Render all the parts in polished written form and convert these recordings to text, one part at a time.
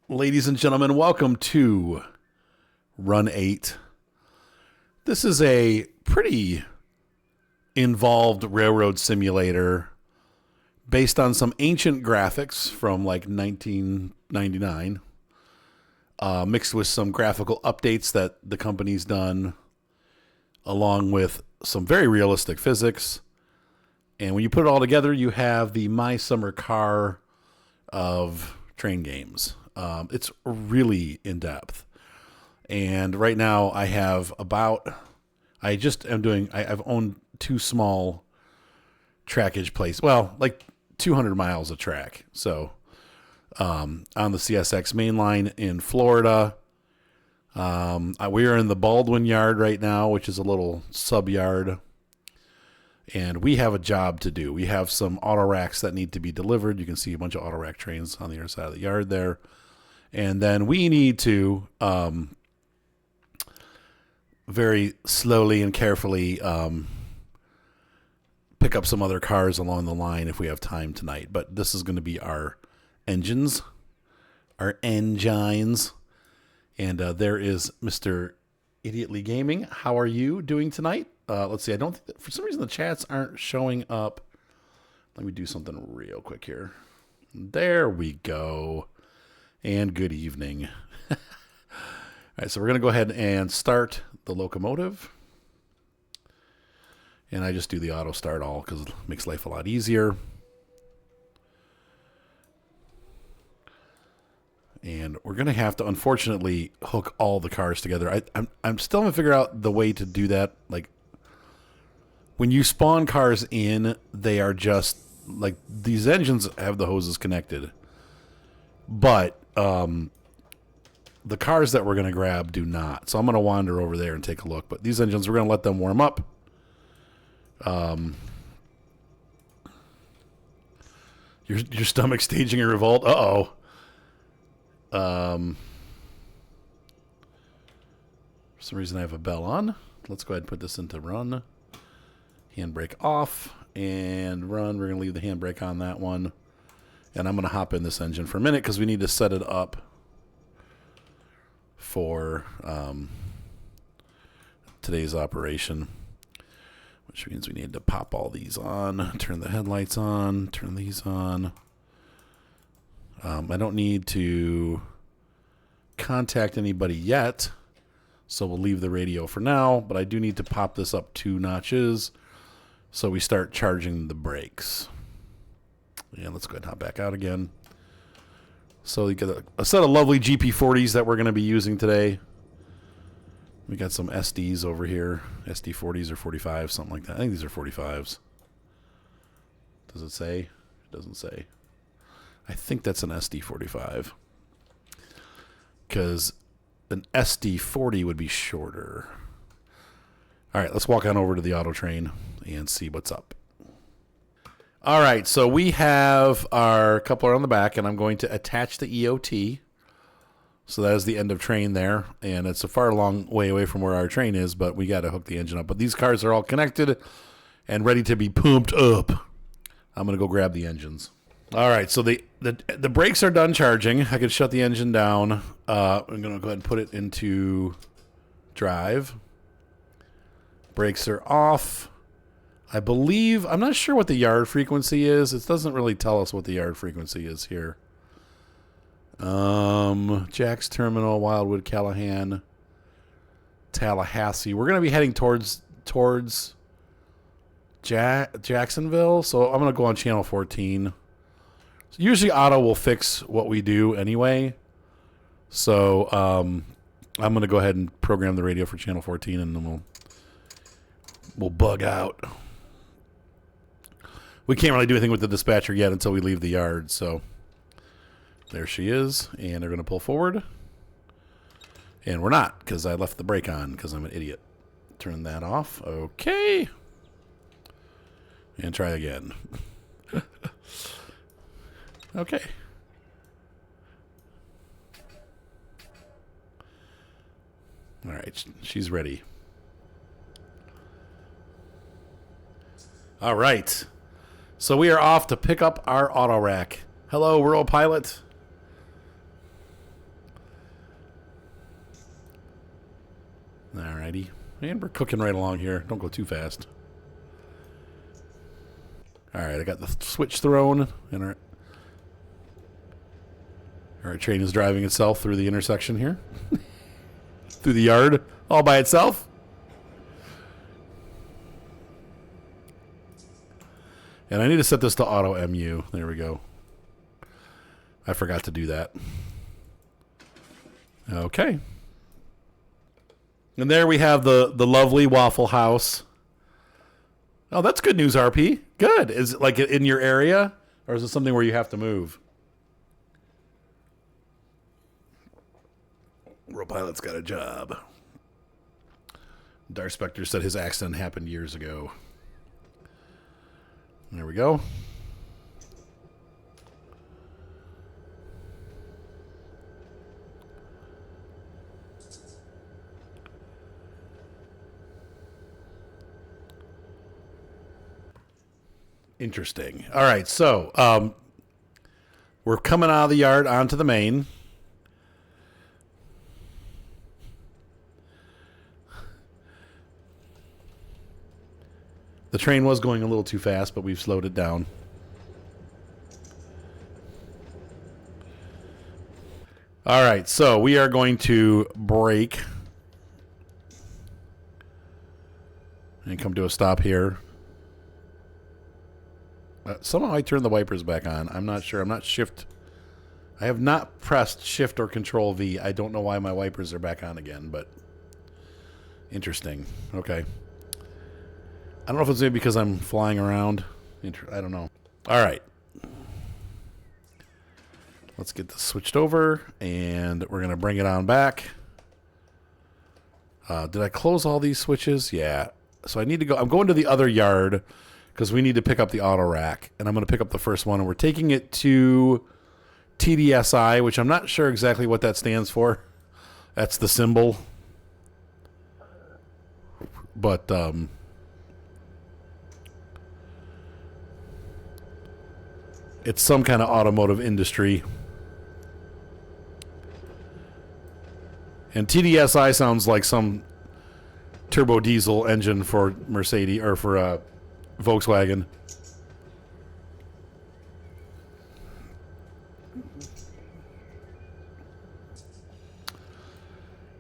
Ladies and gentlemen, welcome to Run 8. This is a pretty involved railroad simulator based on some ancient graphics from like 1999, mixed with some graphical updates that the company's done, along with some very realistic physics. And when you put it all together, you have the My Summer Car of train games. It's really in depth. And right now I have I've owned two small trackage places. Well, like 200 miles of track. So, on the CSX main line in Florida, we are in the Baldwin yard right now, which is a little sub yard. And we have a job to do. We have some Autoracks that need to be delivered. You can see a bunch of Autorack trains on the other side of the yard there. And then we need to very slowly and carefully pick up some other cars along the line if we have time tonight. But this is going to be our engines. And there is Mr. Idiotly Gaming. How are you doing tonight? Let's see. I don't think for some reason the chats aren't showing up. Let me do something real quick here. There we go. And good evening. All right, so we're going to go ahead and start the locomotive. And I just do the auto start all because it makes life a lot easier. And we're going to have to, unfortunately, hook all the cars together. I'm still going to figure out the way to do that. Like, when you spawn cars in, they are just, like, these engines have the hoses connected. But the cars that we're going to grab do not. So I'm going to wander over there and take a look. But these engines, we're going to let them warm up. Your stomach staging a revolt. Uh-oh. For some reason I have a bell on. Let's go ahead and put this into run. Handbrake off and run. We're going to leave the handbrake on that one. And I'm going to hop in this engine for a minute because we need to set it up for today's operation. Which means we need to pop all these on, turn the headlights on, turn these on. I don't need to contact anybody yet, so we'll leave the radio for now, but I do need to pop this up 2 notches so we start charging the brakes. And let's go ahead and hop back out again. So you get a set of lovely GP40s that we're going to be using today. We got some SDs over here. SD40s or 45s, something like that. I think these are 45s. Does it say? It doesn't say. I think that's an SD45. Because an SD40 would be shorter. All right, let's walk on over to the auto train and see what's up. All right, so we have our coupler on the back, and I'm going to attach the EOT. So that is the end of train there, and it's a far long way away from where our train is, but we got to hook the engine up. But these cars are all connected and ready to be pumped up. I'm going to go grab the engines. All right, so the brakes are done charging. I can shut the engine down. I'm going to go ahead and put it into drive. Brakes are off. I believe, I'm not sure what the yard frequency is. It doesn't really tell us what the yard frequency is here. Jack's Terminal, Wildwood, Callahan, Tallahassee. We're going to be heading towards Jacksonville, so I'm going to go on channel 14. So usually auto will fix what we do anyway. So I'm going to go ahead and program the radio for channel 14, and then we'll bug out. We can't really do anything with the dispatcher yet until we leave the yard, so there she is, and they're going to pull forward. And we're not, because I left the brake on, because I'm an idiot. Turn that off. Okay. And try again. Okay. All right, she's ready. All right. So we are off to pick up our Autorack. Hello, World Pilot. Alrighty. And we're cooking right along here. Don't go too fast. Alright, I got the switch thrown, and our train is driving itself through the intersection here. Through the yard, all by itself. And I need to set this to auto MU. There we go. I forgot to do that. Okay. And there we have the lovely Waffle House. Oh, that's good news, RP. Good. Is it like in your area, or is it something where you have to move? World Pilot's got a job. Dark Spectre said his accident happened years ago. There we go. Interesting. All right, so we're coming out of the yard onto the main. The train was going a little too fast, but we've slowed it down. All right, so we are going to brake and come to a stop here. Somehow I turned the wipers back on. I'm not sure. I have not pressed Shift or Control V. I don't know why my wipers are back on again, but interesting. Okay. I don't know if it's maybe because I'm flying around. I don't know. All right. Let's get this switched over, and we're going to bring it on back. Did I close all these switches? Yeah. So I need to go. I'm going to the other yard because we need to pick up the auto rack, and I'm going to pick up the first one, and we're taking it to TDSI, which I'm not sure exactly what that stands for. That's the symbol. But it's some kind of automotive industry. And TDSI sounds like some turbo diesel engine for Mercedes or for Volkswagen.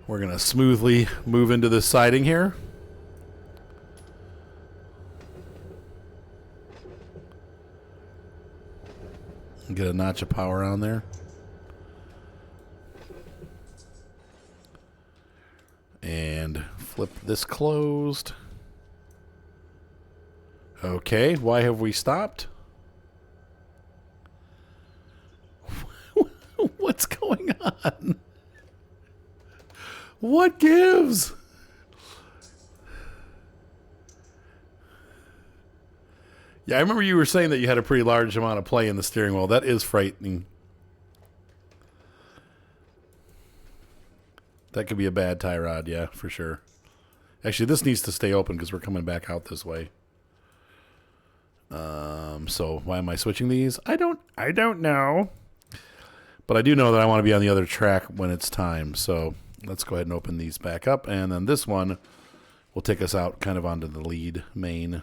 We're going to smoothly move into this siding here. Get a notch of power on there. And flip this closed. Okay, why have we stopped? What's going on? What gives? Yeah, I remember you were saying that you had a pretty large amount of play in the steering wheel. That is frightening. That could be a bad tie rod, yeah, for sure. Actually, this needs to stay open because we're coming back out this way. So why am I switching these? I don't know. But I do know that I want to be on the other track when it's time. So let's go ahead and open these back up. And then this one will take us out kind of onto the lead main.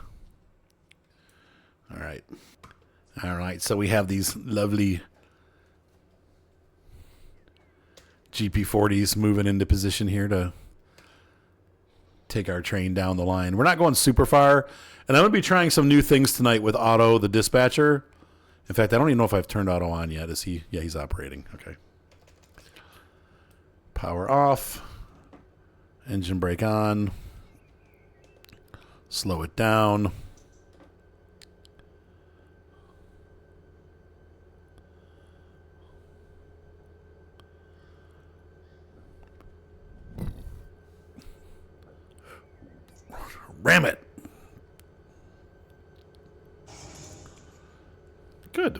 All right. All right. So we have these lovely GP40s moving into position here to take our train down the line. We're not going super far. And I'm going to be trying some new things tonight with Otto, the dispatcher. In fact, I don't even know if I've turned Otto on yet. Is he? Yeah, he's operating. Okay. Power off. Engine brake on. Slow it down. Ram it. Good.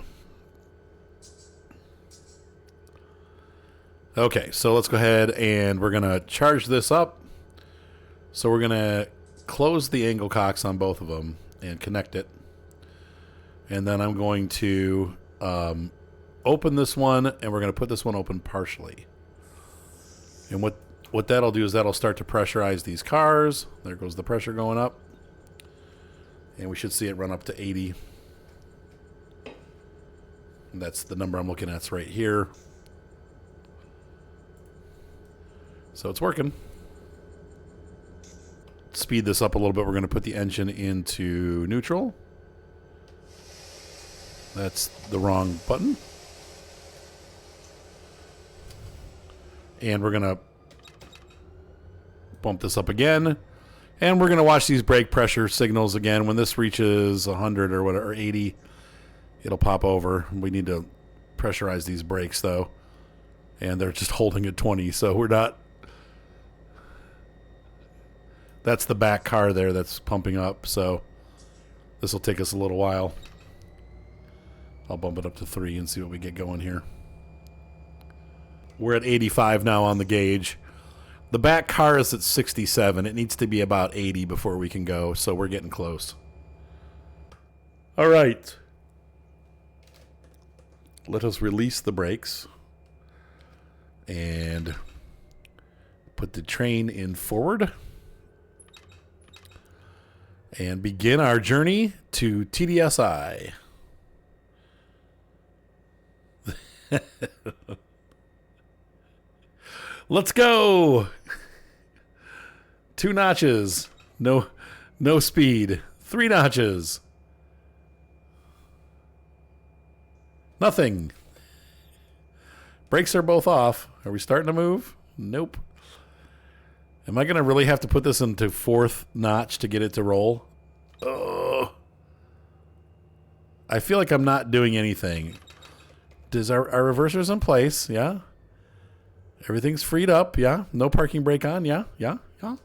Okay, so let's go ahead and we're going to charge this up. So we're going to close the angle cocks on both of them and connect it. And then I'm going to open this one, and we're going to put this one open partially. And what what that'll do is that'll start to pressurize these cars. There goes the pressure going up. And we should see it run up to 80. And that's the number I'm looking at. It's right here. So it's working. Speed this up a little bit. We're going to put the engine into neutral. That's the wrong button. And we're going to bump this up again. And we're going to watch these brake pressure signals again. When this reaches 100 or whatever, or 80, it'll pop over. We need to pressurize these brakes, though. And they're just holding at 20, so we're not... That's the back car there that's pumping up, so this will take us a little while. I'll bump it up to 3 and see what we get going here. We're at 85 now on the gauge. The back car is at 67. It needs to be about 80 before we can go, so we're getting close. All right. Let us release the brakes and put the train in forward and begin our journey to TDSI. Let's go. 2 notches. No speed. 3 notches. Nothing. Brakes are both off. Are we starting to move? Nope. Am I going to really have to put this into 4th notch to get it to roll? Ugh. I feel like I'm not doing anything. Does our reversers in place? Yeah. Everything's freed up. Yeah. No parking brake on. Yeah. Yeah. Yeah.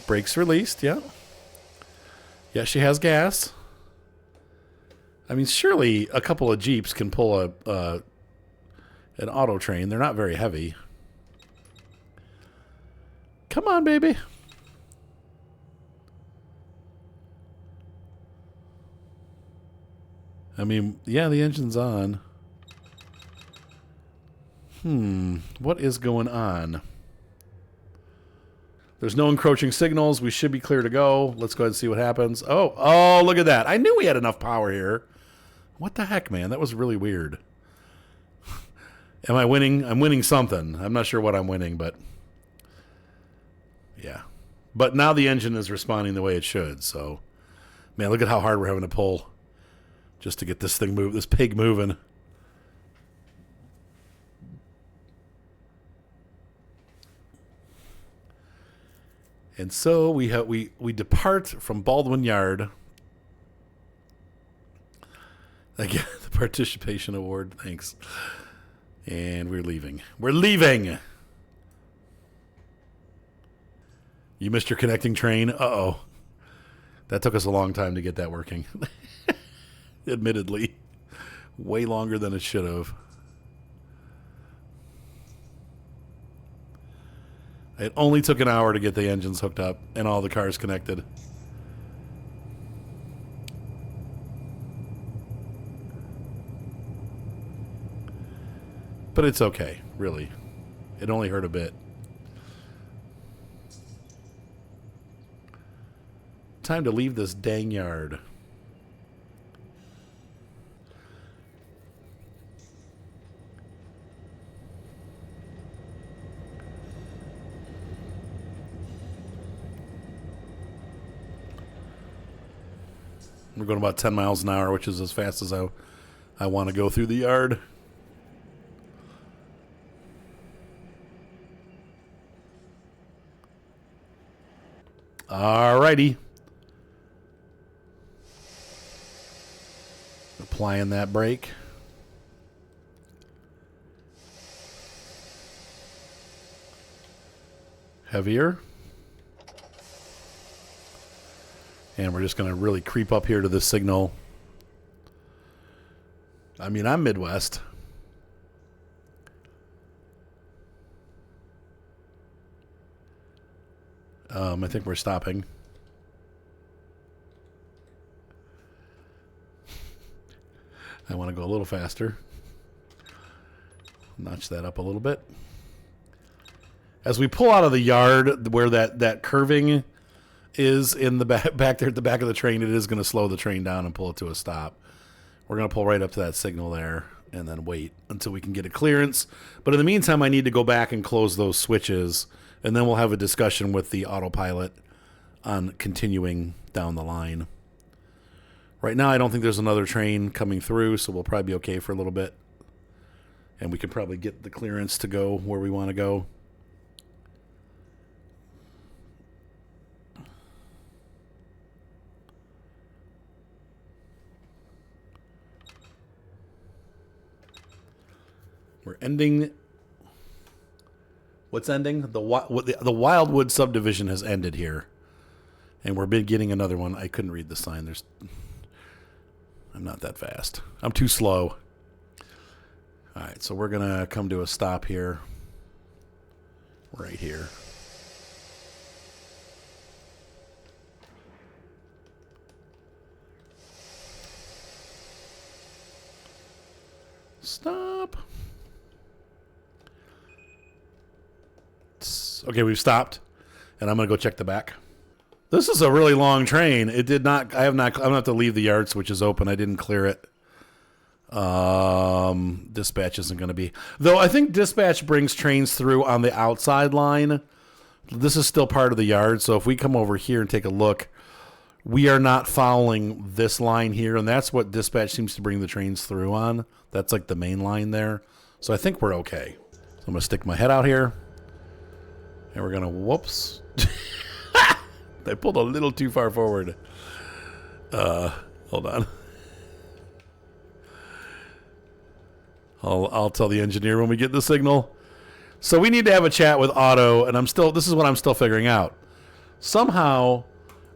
Brakes released. Yeah. Yeah, she has gas. I mean, surely a couple of Jeeps can pull an auto train. They're not very heavy. Come on, baby. I mean, yeah, the engine's on. What is going on? There's no encroaching signals. We should be clear to go. Let's go ahead and see what happens. Oh, look at that. I knew we had enough power here. What the heck, man? That was really weird. Am I winning? I'm winning something. I'm not sure what I'm winning, but yeah. But now the engine is responding the way it should. So, man, look at how hard we're having to pull just to get this thing this pig moving. And so we depart from Baldwin Yard. Again, the participation award. Thanks. And we're leaving. We're leaving. You missed your connecting train. Uh-oh. That took us a long time to get that working. Admittedly. Way longer than it should have. It only took an hour to get the engines hooked up and all the cars connected. But it's okay, really. It only hurt a bit. Time to leave this dang yard. We're going about 10 miles an hour, which is as fast as I want to go through the yard. Alrighty. Applying that brake. Heavier. And we're just going to really creep up here to this signal. I mean, I'm Midwest. I think we're stopping. I want to go a little faster. Notch that up a little bit. As we pull out of the yard where that curving is in the back there at the back of the train, it is going to slow the train down and pull it to a stop. We're going to pull right up to that signal there and then wait until we can get a clearance. But in the meantime, I need to go back and close those switches, and then we'll have a discussion with the autopilot on continuing down the line. Right now, I don't think there's another train coming through, so we'll probably be okay for a little bit. And we can probably get the clearance to go where we want to go. We're ending. What's ending? The Wildwood subdivision has ended here. And we're getting another one. I couldn't read the sign. I'm not that fast. I'm too slow. All right, so we're going to come to a stop here. Right here. Stop. Okay, we've stopped. And I'm going to go check the back. This is a really long train. It did not, I'm going to have to leave the yard switches open. I didn't clear it. Dispatch isn't going to be, though I think dispatch brings trains through on the outside line. This is still part of the yard. So if we come over here and take a look, we are not following this line here. And that's what dispatch seems to bring the trains through on. That's like the main line there. So I think we're okay. So I'm going to stick my head out here and we're going to, whoops. I pulled a little too far forward. Hold on. I'll tell the engineer when we get the signal. So we need to have a chat with Auto, and this is what I'm still figuring out. Somehow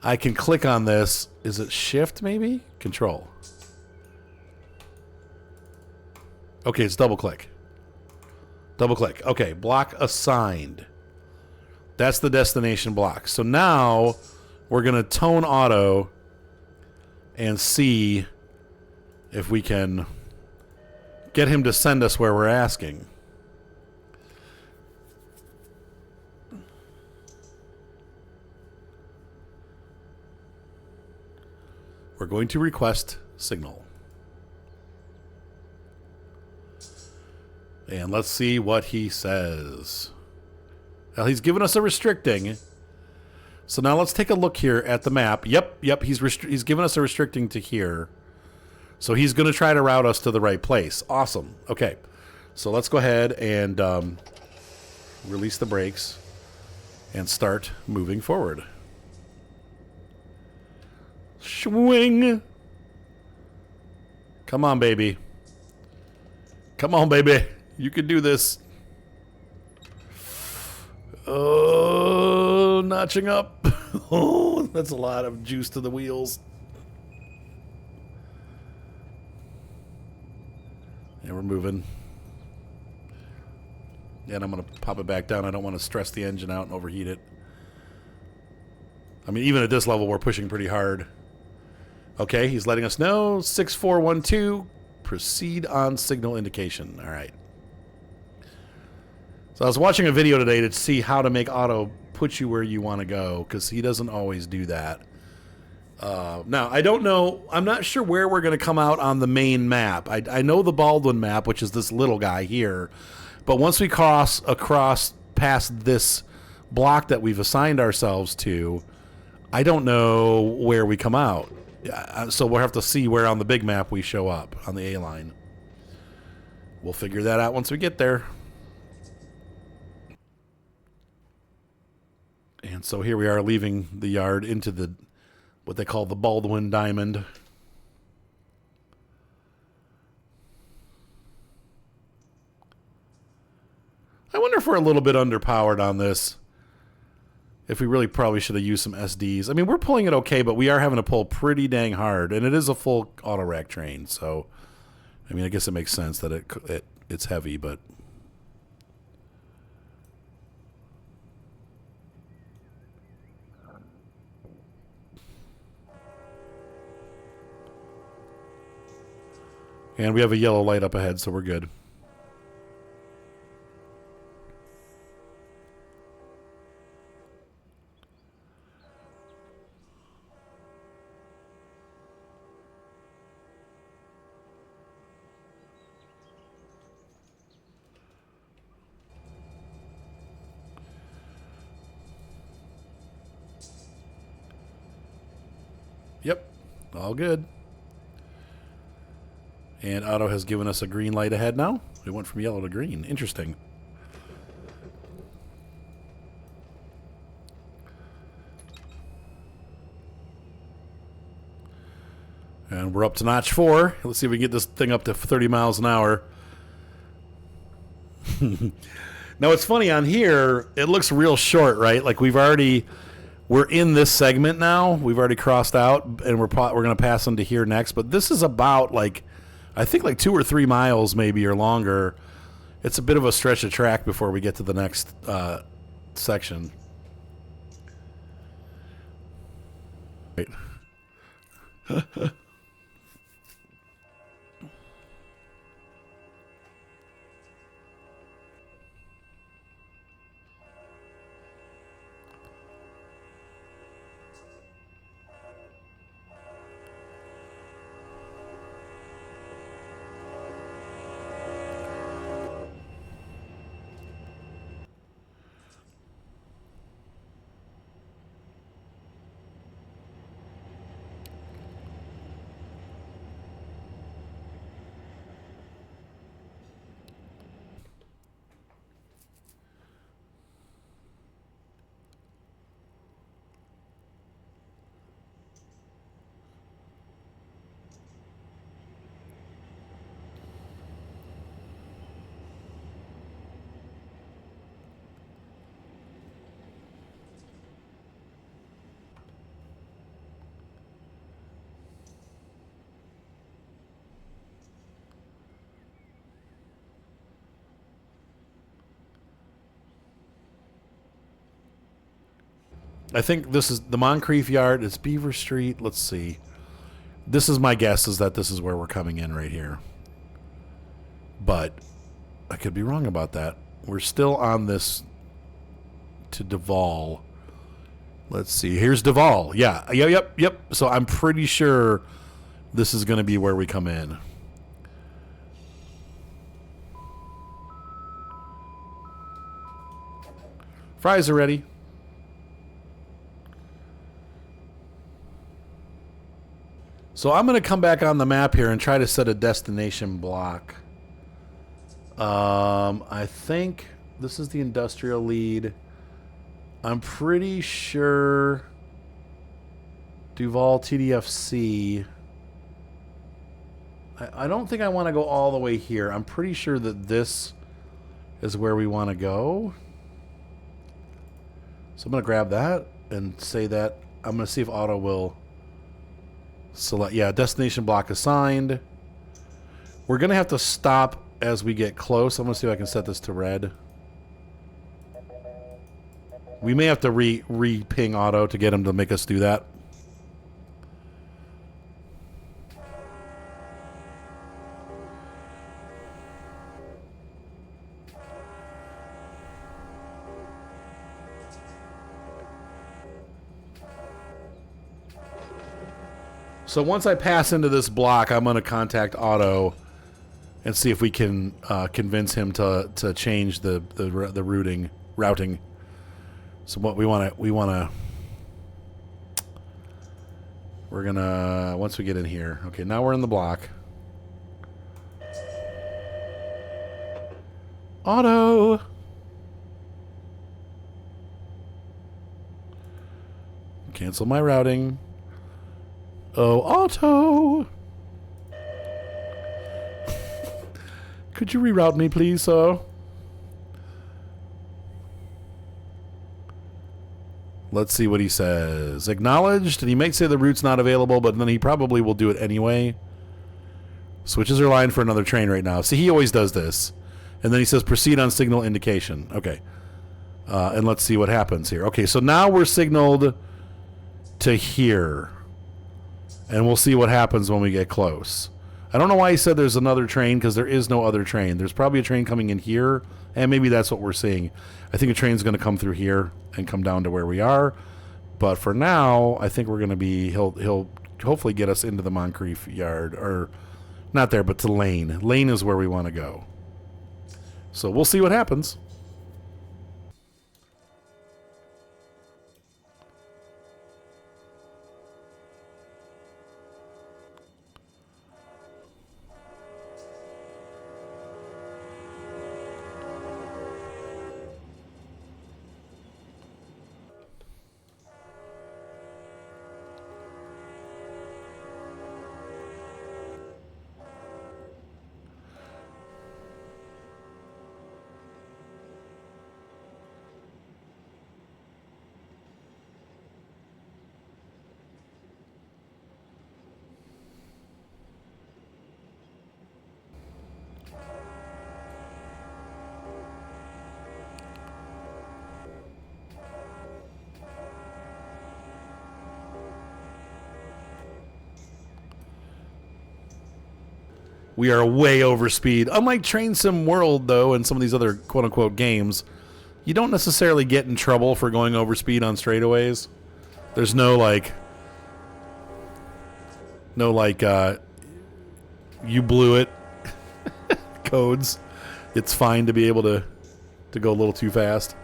I can click on this. Is it shift maybe? Control. Okay, it's double click. Double click. Okay, block assigned. That's the destination block. So now we're going to tone Auto and see if we can get him to send us where we're asking. We're going to request signal. And let's see what he says. Well, he's given us a restricting. So now let's take a look here at the map. Yep, he's given us a restricting to here. So he's going to try to route us to the right place. Awesome. Okay. So let's go ahead and release the brakes and start moving forward. Swing. Come on, baby. Come on, baby. You can do this. Oh, notching up. Oh, that's a lot of juice to the wheels. And we're moving. And I'm going to pop it back down. I don't want to stress the engine out and overheat it. I mean, even at this level, we're pushing pretty hard. Okay, he's letting us know. 6412. Proceed on signal indication. All right. So I was watching a video today to see how to make Auto put you where you want to go, because he doesn't always do that. Now, I don't know. I'm not sure where we're going to come out on the main map. I know the Baldwin map, which is this little guy here. But once we cross across past this block that we've assigned ourselves to, I don't know where we come out. So we'll have to see where on the big map we show up on the A line. We'll figure that out once we get there. And so here we are leaving the yard into the what they call the Baldwin Diamond. I wonder if we're a little bit underpowered on this. If we really probably should have used some SDs. I mean, we're pulling it okay, but we are having to pull pretty dang hard. And it is a full Autorack train, so I mean, I guess it makes sense that it's heavy, but and we have a yellow light up ahead, so we're good. Yep, all good. And Auto has given us a green light ahead now. We went from yellow to green. Interesting. And we're up to notch 4. Let's see if we can get this thing up to 30 miles an hour. Now, it's funny on here, it looks real short, right? Like we're in this segment now. We've already crossed out, and we're going to pass into here next. But this is about I think 2 or 3 miles maybe or longer. It's a bit of a stretch of track before we get to the next section. Right. I think this is the Moncrief Yard. It's Beaver Street. Let's see. This is my guess is that this is where we're coming in right here. But I could be wrong about that. We're still on this to Duval. Let's see. Here's Duval. Yeah. Yep. So I'm pretty sure this is going to be where we come in. Fries are ready. So I'm going to come back on the map here and try to set a destination block. I think this is the industrial lead. I'm pretty sure Duval TDFC. I don't think I want to go all the way here. I'm pretty sure that this is where we want to go. So I'm going to grab that and say that. I'm going to see if Auto will select. Yeah, destination block assigned. We're going to have to stop as we get close. I'm going to see if I can set this to red. We may have to re-ping Auto to get him to make us do that. So once I pass into this block, I'm going to contact Auto and see if we can convince him to change the routing. So what we're gonna once we get in here. Okay, now we're in the block. Auto. Cancel my routing. Oh, Auto. Could you reroute me, please, sir? Let's see what he says. Acknowledged, and he might say the route's not available, but then he probably will do it anyway. Switches her line for another train right now. See, he always does this. And then he says proceed on signal indication. Okay. And let's see what happens here. Okay, so now we're signaled to here. And we'll see what happens when we get close. I don't know why he said there's another train, because there is no other train. There's probably a train coming in here, and maybe that's what we're seeing. I think a train's going to come through here and come down to where we are. But for now, I think we're going to be... He'll hopefully get us into the Moncrief Yard. Or, not there, but to Lane. Lane is where we want to go. So we'll see what happens. We are way over speed. Unlike Train Sim World, though, and some of these other quote-unquote games, you don't necessarily get in trouble for going over speed on straightaways. There's no, like, you blew it codes. It's fine to be able to go a little too fast.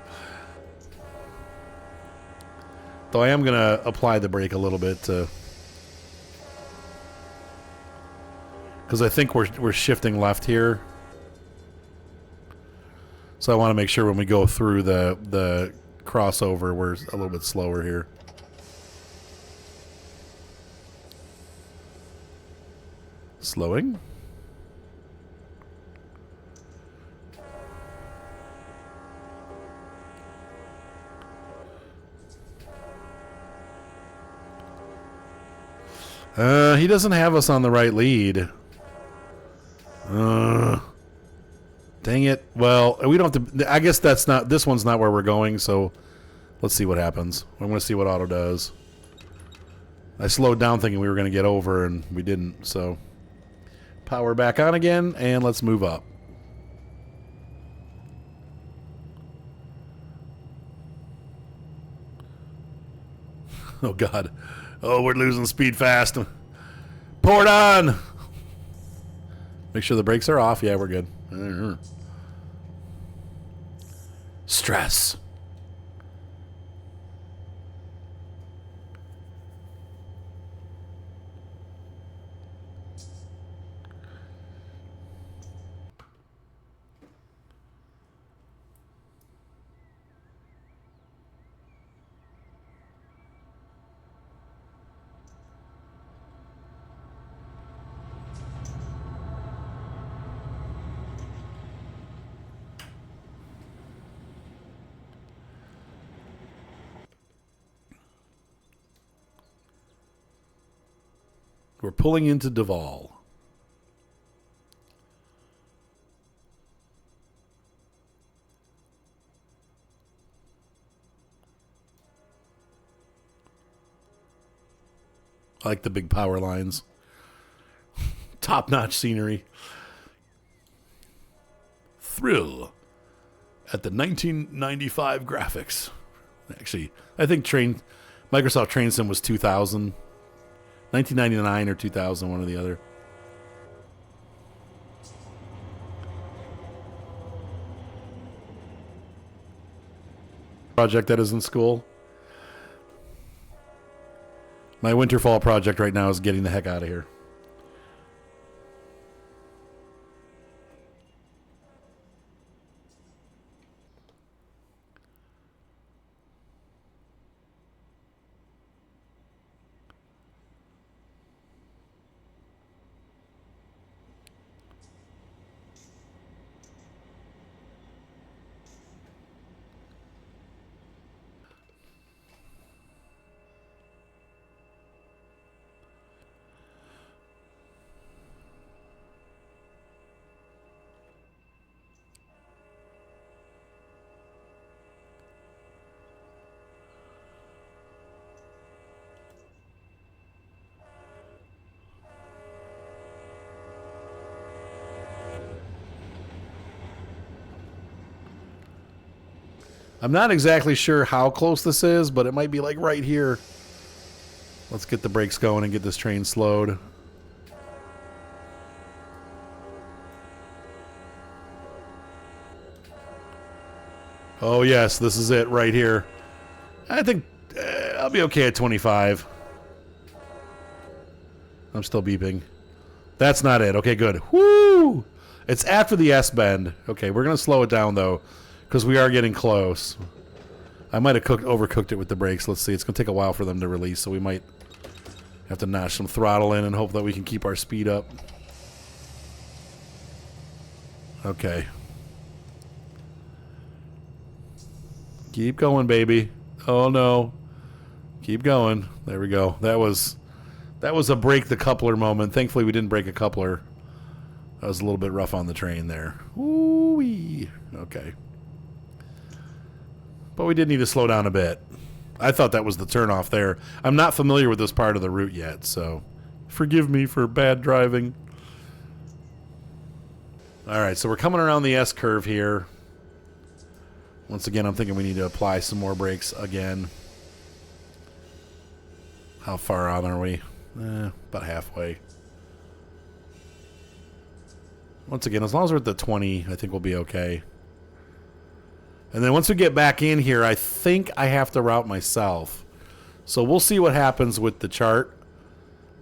Though I am going to apply the brake a little bit to... because I think we're shifting left here. So I want to make sure when we go through the crossover, we're a little bit slower here. Slowing. He doesn't have us on the right lead. Dang it. Well, we don't have to... I guess this one's not where we're going, so let's see what happens. I'm going to see what auto does. I slowed down thinking we were going to get over, and we didn't, so... Power back on again, and let's move up. Oh, God. Oh, we're losing speed fast. Pour it on! Make sure the brakes are off. Yeah, we're good. Stress. We're pulling into Duval. I like the big power lines. Top-notch scenery. Thrill at the 1995 graphics. Actually, I think Microsoft Train Sim was 2000. 1999 or 2000, one or the other. Project that is in school. My winter fall project right now is getting the heck out of here. I'm not exactly sure how close this is, but it might be like right here. Let's get the brakes going and get this train slowed. Oh, yes, this is it right here. I think I'll be okay at 25. I'm still beeping. That's not it. Okay, good. Woo! It's after the S-bend. Okay, we're going to slow it down, though, because we are getting close. I might have overcooked it with the brakes. Let's see. It's going to take a while for them to release, so we might have to notch some throttle in and hope that we can keep our speed up. Okay. Keep going, baby. Oh, no. Keep going. There we go. That was a break the coupler moment. Thankfully, we didn't break a coupler. That was a little bit rough on the train there. Ooh-wee. Okay. But we did need to slow down a bit. I thought that was the turnoff there. I'm not familiar with this part of the route yet, so forgive me for bad driving. All right, so we're coming around the S curve here. Once again, I'm thinking we need to apply some more brakes again. How far on are we? About halfway. Once again, as long as we're at the 20, I think we'll be okay. And then once we get back in here, I think I have to route myself. So we'll see what happens with the chart.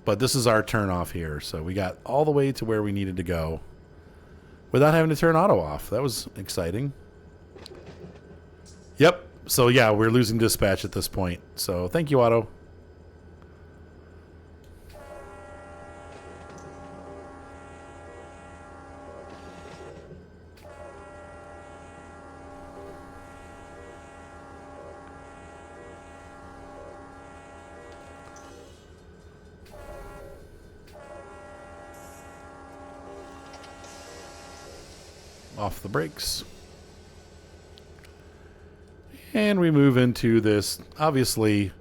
But this is our turn off here. So we got all the way to where we needed to go without having to turn auto off. That was exciting. Yep. So yeah, we're losing dispatch at this point. So thank you, auto. Off the brakes. And we move into this, obviously,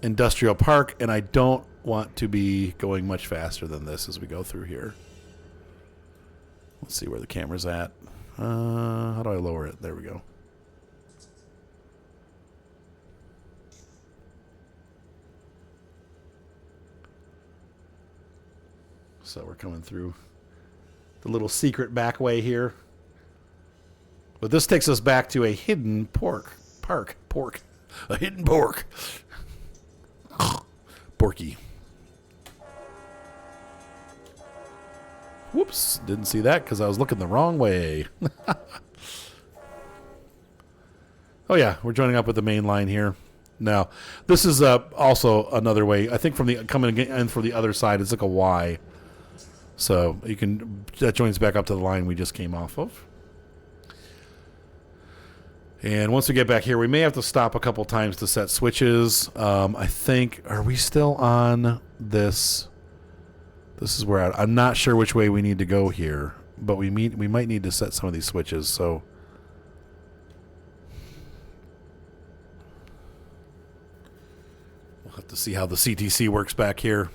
industrial park, and I don't want to be going much faster than this as we go through here. Let's see where the camera's at. How do I lower it? There we go. So we're coming through the little secret back way here. But this takes us back to a hidden park. A hidden pork. Porky. Whoops, didn't see that because I was looking the wrong way. Oh yeah, we're joining up with the main line here. Now, this is also another way. I think from the coming in for the other side, it's like a Y. So you can, that joins back up to the line we just came off of. And once we get back here, we may have to stop a couple times to set switches. I think, are we still on this? This is where I'm not sure which way we need to go here, but we might need to set some of these switches. So we'll have to see how the CTC works back here.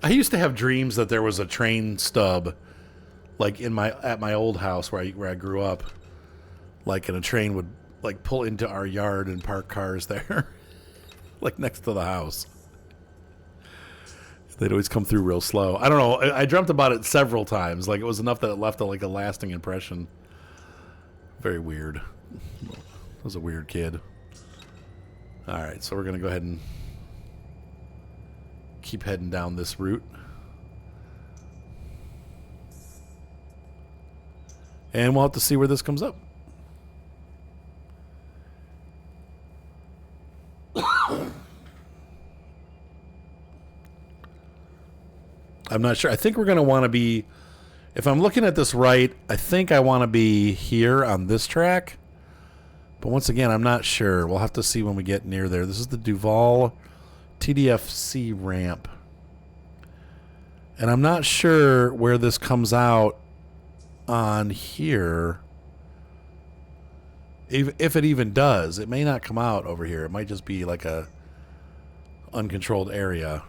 I used to have dreams that there was a train stub, like at my old house where I grew up, like, and a train would like pull into our yard and park cars there, like next to the house. They'd always come through real slow. I don't know. I dreamt about it several times. Like it was enough that it left a lasting impression. Very weird. I was a weird kid. All right, so we're gonna go ahead and keep heading down this route. And we'll have to see where this comes up. I'm not sure. I think we're going to want to be, if I'm looking at this right, I think I want to be here on this track. But once again, I'm not sure. We'll have to see when we get near there. This is the Duval TDFC ramp. And I'm not sure where this comes out on here. If it even does, it may not come out over here. It might just be like a uncontrolled area.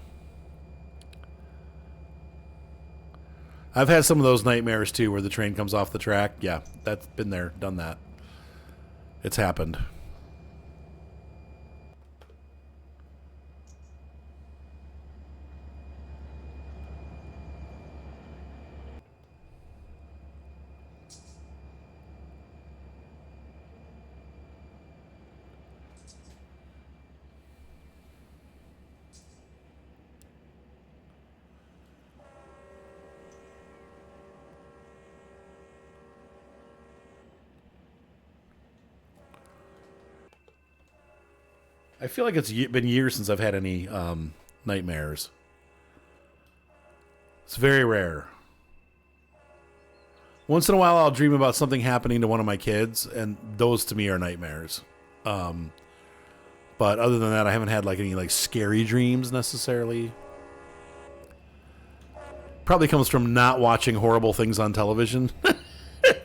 I've had some of those nightmares too where the train comes off the track. Yeah, that's been there, done that. It's happened. I feel like it's been years since I've had any nightmares. It's very rare. Once in a while, I'll dream about something happening to one of my kids, and those to me are nightmares. But other than that, I haven't had like any like scary dreams necessarily. Probably comes from not watching horrible things on television.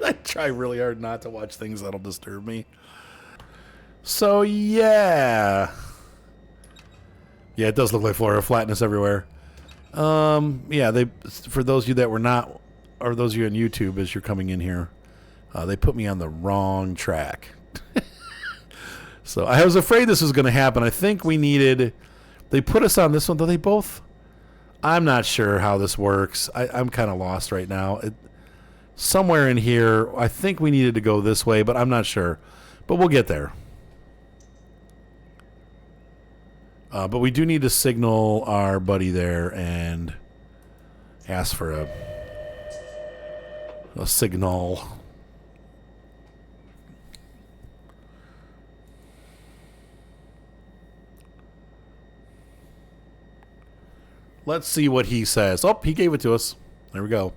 I try really hard not to watch things that'll disturb me. So, yeah. Yeah, it does look like Florida. Flatness everywhere. Yeah, they, for those of you that were not, or those of you on YouTube as you're coming in here, they put me on the wrong track. So I was afraid this was going to happen. I think we needed, they put us on this one, though they both, I'm not sure how this works. I'm kind of lost right now. Somewhere in here, I think we needed to go this way, but I'm not sure. But we'll get there. But we do need to signal our buddy there and ask for a signal. Let's see what he says. Oh, he gave it to us. There we go.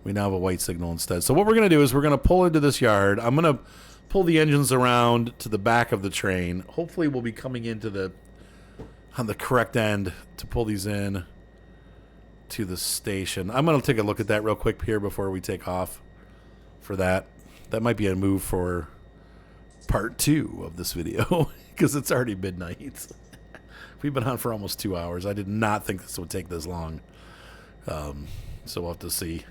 We now have a white signal instead. So what we're going to do is we're going to pull into this yard. I'm going to pull the engines around to the back of the train. Hopefully we'll be coming into on the correct end to pull these in to the station. I'm going to take a look at that real quick here before we take off for that. That might be a move for part 2 of this video because it's already midnight. We've been on for almost 2 hours. I did not think this would take this long. So we'll have to see.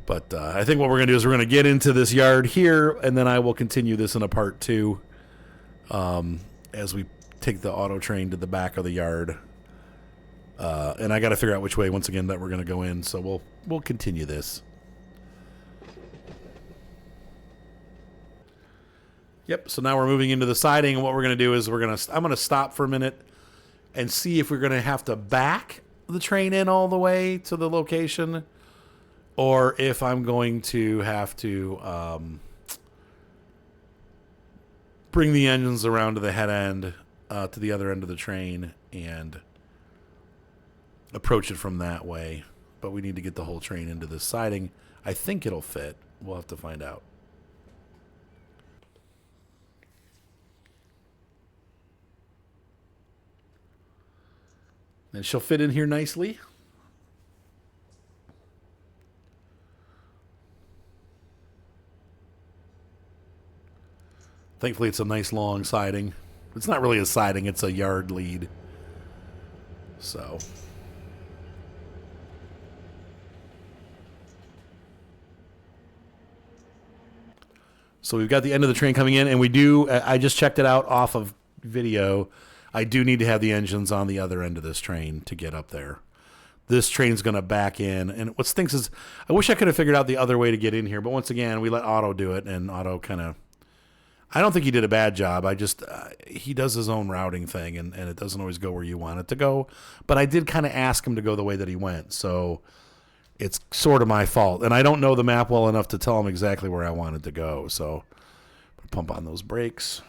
But I think what we're going to do is we're going to get into this yard here, and then I will continue this in a part 2 as we take the auto train to the back of the yard. And I got to figure out which way, once again, that we're going to go in. So we'll continue this. Yep, so now we're moving into the siding, and what we're going to do is I'm going to stop for a minute and see if we're going to have to back the train in all the way to the location, or if I'm going to have to bring the engines around to the head end, to the other end of the train, and approach it from that way. But we need to get the whole train into this siding. I think it'll fit. We'll have to find out. And she'll fit in here nicely. Thankfully, it's a nice long siding. It's not really a siding, it's a yard lead. So. So we've got the end of the train coming in, and we do, I just checked it out off of video. I do need to have the engines on the other end of this train to get up there. This train's going to back in. And what stinks is, I wish I could have figured out the other way to get in here. But once again, we let Otto do it. And Otto kind of, I don't think he did a bad job. I just, he does his own routing thing. And it doesn't always go where you want it to go. But I did kind of ask him to go the way that he went. So it's sort of my fault. And I don't know the map well enough to tell him exactly where I wanted to go. So pump on those brakes.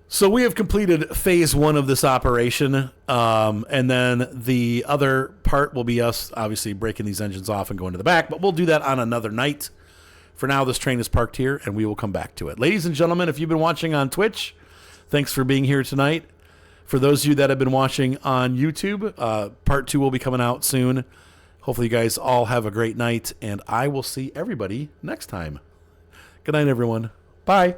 So we have completed phase 1 of this operation, and then the other part will be us obviously breaking these engines off and going to the back, but we'll do that on another night. For now, this train is parked here, and we will come back to it. Ladies and gentlemen, if you've been watching on Twitch, thanks for being here tonight. For those of you that have been watching on YouTube, part 2 will be coming out soon. Hopefully you guys all have a great night, and I will see everybody next time. Good night, everyone. Bye.